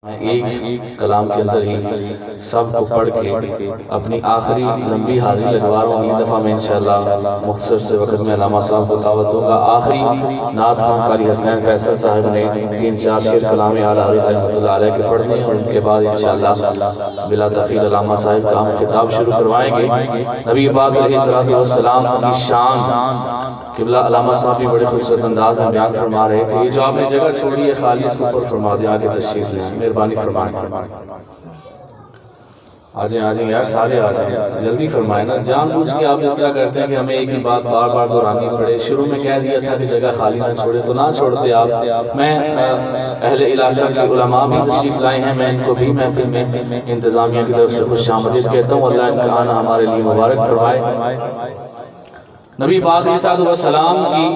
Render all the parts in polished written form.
ایک کلام کے اندر ہی سب کو پڑھ کے اپنی آخری لمبی حاضری لگوا رہا ہوں۔ اگلی دفعہ میں انشاءاللہ مختصر سے وقت میں علامہ صاحب کو دعوت دوں گا۔ آخری نعت خواں قاری حسنین فیصل صاحب نے 3-4 شعر کلام اعلیٰ حضرت رحمۃ اللہ علیہ کے پڑھنے ہیں، اور ان کے بعد انشاءاللہ بلا تاخیر علامہ صاحب کا ہم خطاب شروع کروائیں گے۔ نبی پاک علیہ السلام کی شان قبلہ علامہ صاحب بھی بڑے خوبصورت انداز میں بیان فرما رہے تھے۔ یہ جو آپ نے جگہ چھوڑی ہے خالی اس کو پر فرما دیں، آگے تشریف لیں، مہربانی فرمائیں۔ آجیں یار، سارے آجیں، جلدی فرمائیں نا۔ جان بوجھ کے آپ اس طرح کرتے ہیں کہ ہمیں ایک ہی بات بار بار دہرانی پڑے۔ شروع میں کہہ دیا تھا کہ جگہ خالی نہ چھوڑے، تو نہ چھوڑتے آپ۔ میں اہل علاقہ کے علماء بھی تشریف لائے ہیں، میں ان کو بھی محفل میں انتظامیہ کی طرف سے خوش آمدید کہتا ہوں۔ اللہ ان کا آنا ہمارے لیے مبارک فرمائے۔ نبی پاک علیہ السلام کی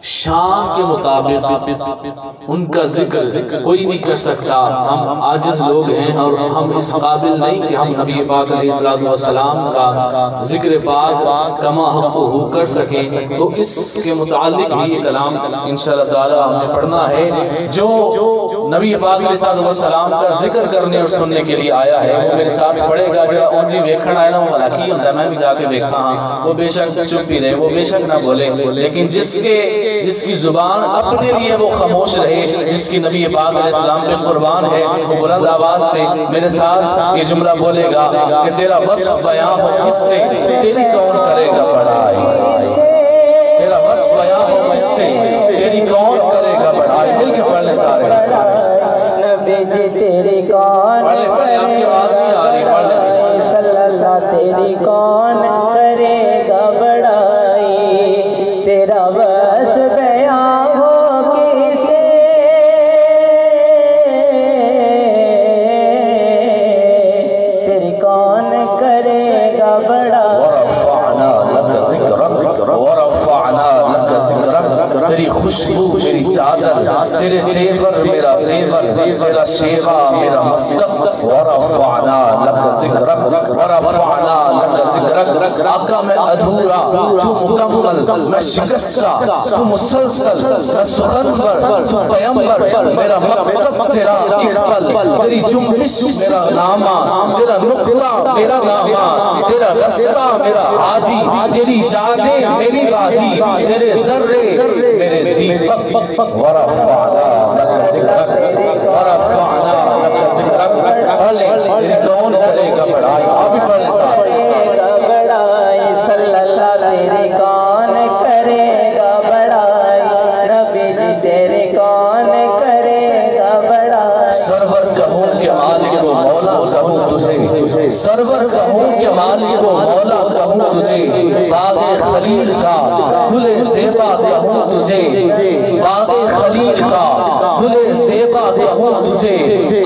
شان کے مطابق ان کا ذکر کوئی نہیں کر سکتا۔ ہم عاجز لوگ ہیں اور ہم اس قابل نہیں کہ ہم نبی پاک علیہ السلام کا ذکر پاک کما حقہ کر سکیں۔ تو اس کے متعلق بھی یہ کلام انشاءاللہ تعالی ہم نے پڑھنا ہے۔ جو نبی پاک علیہ السلام کا ذکر کرنے اور سننے کے لیے آیا ہے وہ میرے ساتھ پڑھے گا۔ جو اونجی ویکھن آئے نا وہ ملکی ہوتا ہے، میں بھی جا کے ویکھا ہاں، وہ بے شک چپ ہی رہے، وہ بے شک نہ بولے، لیکن جس کی زبان اپنے لیے وہ خاموش رہے، جس کی نبی پاک علیہ السلام پہ قربان ہے، وہ بلند آواز سے میرے ساتھ یہ جملہ بولے گا کہ تیرا وصف بیان ہو کس سے، تیری کون کرے گا بڑائی۔ تیرا وصف بیان ہو کس سے، تیری کون کرے گا بڑائی۔ مل کے پڑھ لیں سارے۔ نبی جی تیری کون پڑھ لیں، آپ کی آواز نہیں آ رہی، پڑھ لیں۔ صلی اللہ تیری کون کرے گا بڑائی، تیرا وصف بیان ہو کسے، تیری کون کرے گا بڑائی۔ ورفعنا لک ذکرک ورفعنا لک ذکرک، تیری خوشبو میری چادر، تیرے تیور میرا زیور، تیرا شیوا میرا مصدق۔ ورفعنا لک ذکرک ورفعنا لک ذکرک، آقا میں ادھورا تو مکمل، میں شکستہ تو مسلسل، میں سخنور تو پیمبر، میرا مکتب تیرا اقبل، تیری جنبش میرا نامہ، تیرا نقطہ میرا نامہ، تیرا رستہ میرا عادی، تیری یادیں میری وادی، تیرے ذرے میرے دیپک۔ ورفعنا لک ذکرک ورفعنا لک ذکرک، تیری کون کرے گا بڑائی۔ آپ بھی پڑھ لیں ساتھ۔ بڑائی صلی اللہ تیری کون کرے گا بڑائی، نبی جی تیری کون کرے گا بڑائی۔ سرور کہوں کہ مالک و مولا کہوں تجھے، سرور کہوں کہ مالک و مولا کہوں تجھے، باغ خلیل کا گل زیبا کہوں تجھے، باغ خلیل کا گل زیبا کہوں تجھے۔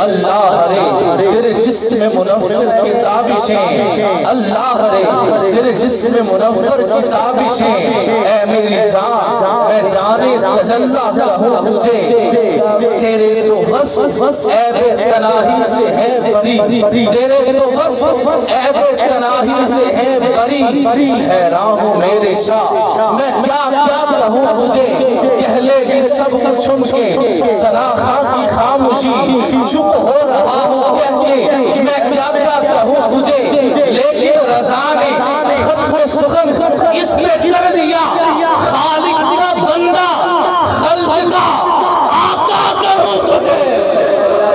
اللہ رے تیرے جسم منور کی تابشیں، اللہ رے تیرے جسم منور کی تابشیں، اے میری جان میں جانے تجلا کہوں تجھے، تیرے تو وصف عیب تناہی سے ہے بری، تیرے تو وصف عیب تناہی سے ہے بری، حیران ہوں میرے شاہ میں کیا کیا کہوں تجھے، کہہ لے گی سب کچھ چھن کے، سناخا کی خاموشی چپ ہو رہا ہوں کہہ کے، میں کیا کیا کہوں تجھے، لیکن رضا نے خط میں سخن اس پہ کر دیا، خالق کا بندہ خلق کا آقا کہوں تجھے۔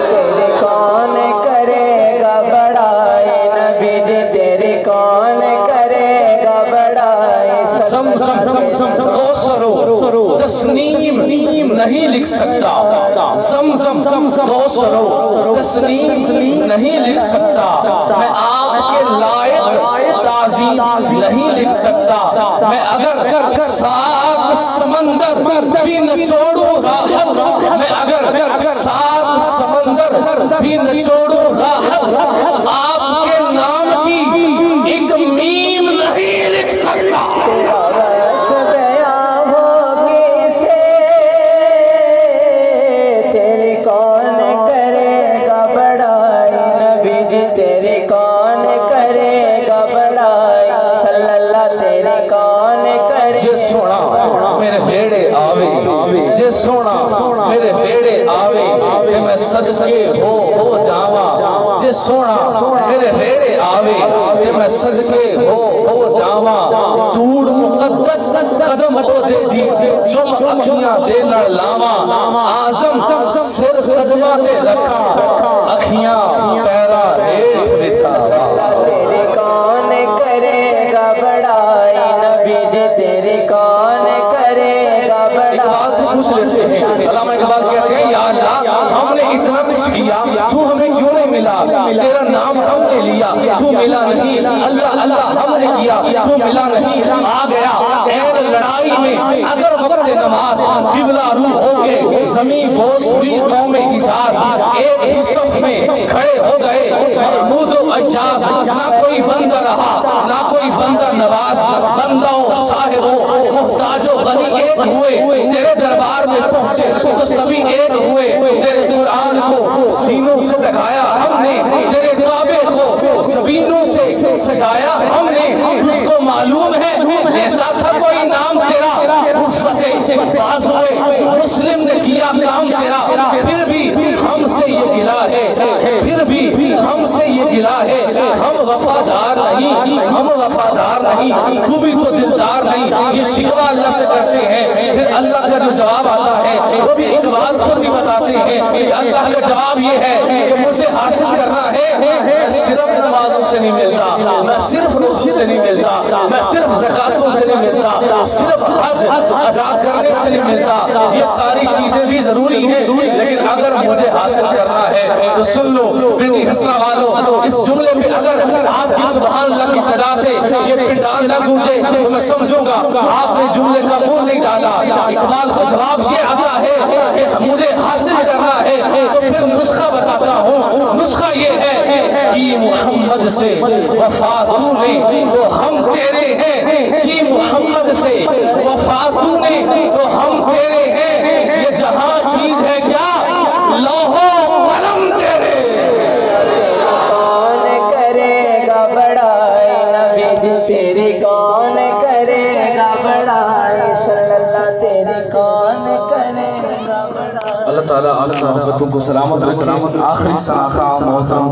تیری کون کرے گا بڑائی، نبی جی تیری کون کرے گا بڑائی۔ سم کوثرو تسنیم نہیں لکھ سکتا، زمزم کوثرو تسنیم نہیں لکھ سکتا، میں آپ کے لائق تعظیم نہیں لکھ سکتا، میں اگر 7 سمندر بھی نچوڑوں راحت، میں اگر 7 سمندر بھی نچوڑوں راحت، آپ کے نام کی ایک میم نہیں لکھ سکتا۔ وصف بیان ہو کسے، تیری کون کرے گا بڑائی، نبی جی تیری کون کرے گا بڑائی، صلی اللہ تیری کون کرے۔ جے سونا میرے بیڑے آوے، جے سونا میرے بیڑے آوے، کہ میں صدقے ہو جاواں جے سونا میرے ریڑے آوے تے میں صدقے ہو جاواں دور مقدس قدم ہو دے دی چم اکھیاں دے نال لاواں اعظم سر قدماں تے رکھاں اکھیاں پیرا ریس بچھا تیری کون کرے گا بڑائی نبی جی تیری کون کرے گا بڑائی اقبال سے پوچھ لیتے ہیں علامہ اقبال کہتے ہیں یا اللہ ہم نے اتنا کچھ کیا تو ہمیں کیوں نہیں ملا تیرا نام ہم نے لیا تو ملا نہیں اللہ اللہ ہم نے کیا تو ملا نہیں آ گیا اے لڑائی میں اگر وقت نماز قبلہ روح ہو کے زمین بوس ہوئی قوم حجاز ایک ہی صف میں کھڑے ہو گئے محمود و اجاز نہ کوئی بندہ رہا نہ کوئی بندہ نواز بندوں صاحبوں محتاج و غنی ایک ہوئے تیرے دربار میں پہنچے تو سبھی ایک ہوئے تیرے قرآن کو سینوں سے لگایا ہم نے تیرے کعبے کو زمینوں سے سجایا ہم نے تجھ کو معلوم ہے ایسا تھا کوئی نام تیرا باز ہوئے مسلم نے کیا کام تیرا پھر بھی ہم سے یہ گلا ہے پھر بھی ہم سے یہ گلا ہے ہم وفادار نہیں ہم وفادار نہیں تو بھی تو دلدار نہیں یہ شکوہ اللہ سے کرتے ہیں پھر اللہ کا جو جواب آتا ہے وہ بھی اقبال خود ہی بتاتے ہیں کہ اللہ کا جواب یہ ہے کہ مجھے حاصل کرنا ہے میں صرف نمازوں سے نہیں ملتا میں صرف روزوں سے نہیں ملتا میں صرف زکاتوں سے نہیں ملتا صرف حج ادا کرنے سے نہیں ملتا یہ ساری چیزیں بھی ضروری ہیں لیکن اگر مجھے حاصل کرنا ہے تو سن لو میری حسنہ والو اس جملے میں اگر آپ کی سبحان اللہ کی صدا سے یہ پنڈال نہ گونجے تو میں سمجھوں گا آپ نے جملے کا منہ نہیں ڈالا اقبال کو جواب یہ آتا ہے کہ مجھے حاصل کرنا ہے تو پھر نسخہ بتاتا ہوں نسخہ یہ ہے کہ محمد سے وفا تو نے تو ہم تیرے ہیں کہ محمد سے وفا تو نے تو ہم تیرے ہیں یہ جہاں چیز ہے کیا لوح و قلم تیرے کون کرے گا بڑائی نبی جی تیری کون کرے گا بڑائی صلی اللہ تیری کون کرے گا بڑائی اللہ تعالیٰ آپ محبتوں کو سلامت رکھیں آخری سناخہ محترم